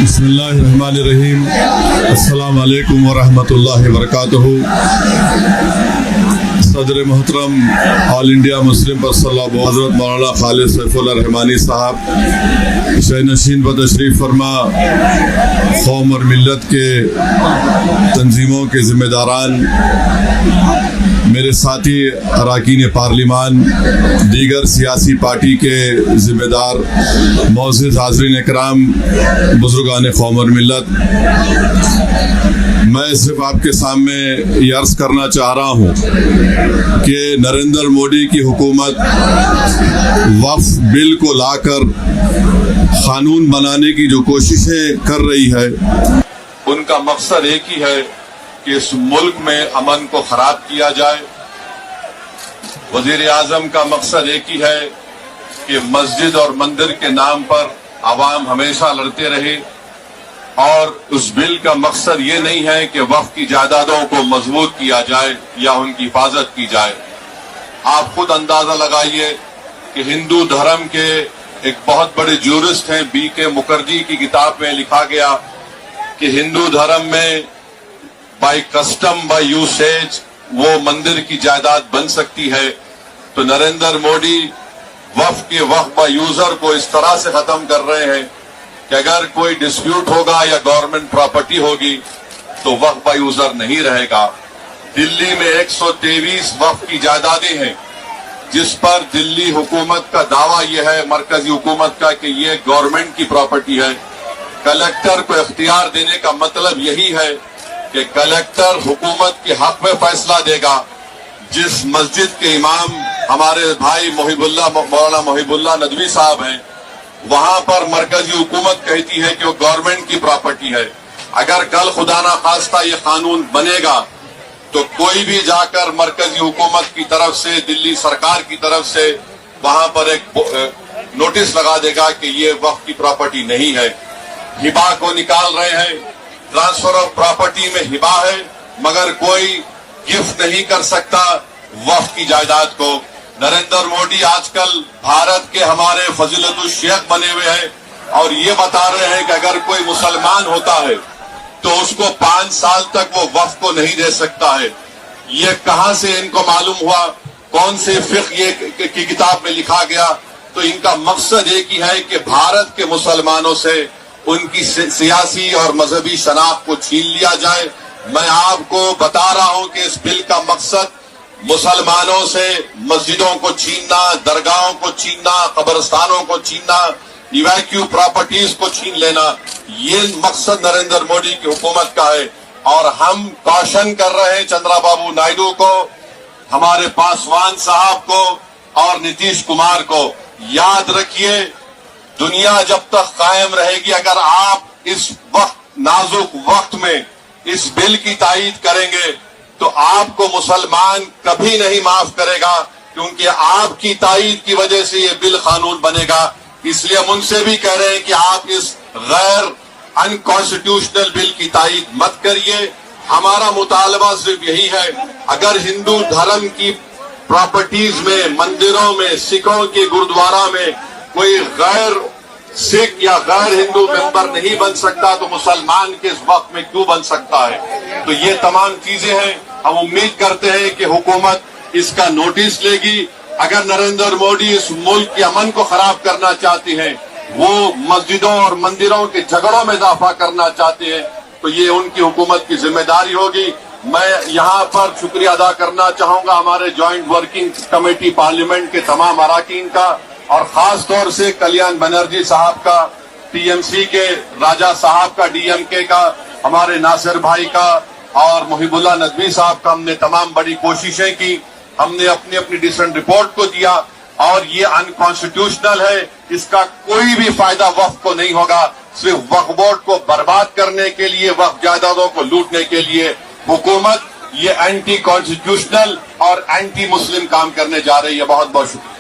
بسم اللہ الرحمن الرحیم. السلام علیکم ورحمۃ اللہ وبرکاتہ. صدر محترم آل انڈیا مسلم پرسنل لاء حضرت مولانا خالد سیف اللہ رحمانی صاحب شہ نشین پر تشریف فرما، قوم اور ملت کے تنظیموں کے ذمہ داران، میرے ساتھی اراکین پارلیمان، دیگر سیاسی پارٹی کے ذمہ دار، معزز حاضرین اکرام، بزرگان قوم اور ملت، میں صرف آپ کے سامنے یہ عرض کرنا چاہ رہا ہوں کہ نریندر مودی کی حکومت وقف بل کو لا کر قانون بنانے کی جو کوششیں کر رہی ہے، ان کا مقصد ایک ہی ہے کہ اس ملک میں امن کو خراب کیا جائے. وزیر اعظم کا مقصد ایک ہی ہے کہ مسجد اور مندر کے نام پر عوام ہمیشہ لڑتے رہے، اور اس بل کا مقصد یہ نہیں ہے کہ وقف کی جائیدادوں کو مضبوط کیا جائے یا ان کی حفاظت کی جائے. آپ خود اندازہ لگائیے کہ ہندو دھرم کے ایک بہت بڑے جورسٹ ہیں بی کے مکھرجی کی کتاب میں لکھا گیا کہ ہندو دھرم میں بائی کسٹم بائی یوسیج وہ مندر کی جائیداد بن سکتی ہے. تو نریندر مودی وقف کے وقف با یوزر کو اس طرح سے ختم کر رہے ہیں کہ اگر کوئی ڈسپیوٹ ہوگا یا گورنمنٹ پراپرٹی ہوگی تو وقف با یوزر نہیں رہے گا. دلی میں 123 وقف کی جائیدادیں ہیں جس پر دلی حکومت کا دعویٰ یہ ہے، مرکزی حکومت کا، کہ یہ گورنمنٹ کی پراپرٹی ہے. کلیکٹر کو اختیار دینے کا مطلب یہی ہے کہ کلیکٹر حکومت کے حق میں فیصلہ دے گا. جس مسجد کے امام ہمارے بھائی مولانا محب اللہ ندوی صاحب ہیں، وہاں پر مرکزی حکومت کہتی ہے کہ وہ گورنمنٹ کی پراپرٹی ہے. اگر کل خدا نخواستہ یہ قانون بنے گا تو کوئی بھی جا کر مرکزی حکومت کی طرف سے، دلی سرکار کی طرف سے وہاں پر ایک نوٹس لگا دے گا کہ یہ وقف کی پراپرٹی نہیں ہے. ہبا کو نکال رہے ہیں، ٹرانسفر آف پراپرٹی میں ہبا ہے مگر کوئی گفٹ نہیں کر سکتا وقف کی جائیداد کو. نریندر مودی آج کل بھارت کے ہمارے فضیلت الشیخ بنے ہوئے ہیں اور یہ بتا رہے ہیں کہ اگر کوئی مسلمان ہوتا ہے تو اس کو 5 سال تک وہ وقف کو نہیں دے سکتا ہے. یہ کہاں سے ان کو معلوم ہوا؟ کون سے فقہ کی کتاب میں لکھا گیا؟ تو ان کا مقصد ایک ہی ہے کہ بھارت کے مسلمانوں سے ان کی سیاسی اور مذہبی شناخت کو چھین لیا جائے. میں آپ کو بتا رہا ہوں کہ اس بل کا مقصد مسلمانوں سے مسجدوں کو چھیننا، درگاہوں کو چھیننا، قبرستانوں کو چھیننا، ایویکیو پراپرٹیز کو چھین لینا، یہ مقصد نریندر مودی کی حکومت کا ہے. اور ہم کوشن کر رہے ہیں چندرا بابو نائیڈو کو، ہمارے پاسوان صاحب کو اور نتیش کمار کو، یاد رکھیے دنیا جب تک قائم رہے گی، اگر آپ اس وقت نازک وقت میں اس بل کی تائید کریں گے تو آپ کو مسلمان کبھی نہیں معاف کرے گا، کیونکہ آپ کی تائید کی وجہ سے یہ بل قانون بنے گا. اس لیے ہم ان سے بھی کہہ رہے ہیں کہ آپ اس غیر انکانسٹیٹیوشنل بل کی تائید مت کریے. ہمارا مطالبہ صرف یہی ہے، اگر ہندو دھرم کی پراپرٹیز میں، مندروں میں، سکھوں کے گرودوارا میں کوئی غیر سکھ یا غیر ہندو ممبر نہیں بن سکتا تو مسلمان کے اس وقت میں کیوں بن سکتا ہے؟ تو یہ تمام چیزیں ہیں. ہم امید کرتے ہیں کہ حکومت اس کا نوٹس لے گی. اگر نریندر مودی اس ملک کے امن کو خراب کرنا چاہتے ہیں، وہ مسجدوں اور مندروں کے جھگڑوں میں اضافہ کرنا چاہتے ہیں، تو یہ ان کی حکومت کی ذمہ داری ہوگی. میں یہاں پر شکریہ ادا کرنا چاہوں گا ہمارے جوائنٹ ورکنگ کمیٹی پارلیمنٹ کے تمام اراکین کا، اور خاص طور سے کلیان بنرجی صاحب کا، ٹی ایم سی کے راجہ صاحب کا، ڈی ایم کے کا، ہمارے ناصر بھائی کا اور محب اللہ ندوی صاحب کا. ہم نے تمام بڑی کوششیں کی، ہم نے اپنی اپنی ڈسنٹ رپورٹ کو دیا، اور یہ انکانسٹیٹیوشنل ہے. اس کا کوئی بھی فائدہ وقف کو نہیں ہوگا. صرف وقف بورڈ کو برباد کرنے کے لیے، وقف جائیدادوں کو لوٹنے کے لیے حکومت یہ اینٹی کانسٹیٹیوشنل اور اینٹی مسلم کام کرنے جا رہی ہے. بہت بہت شکریہ.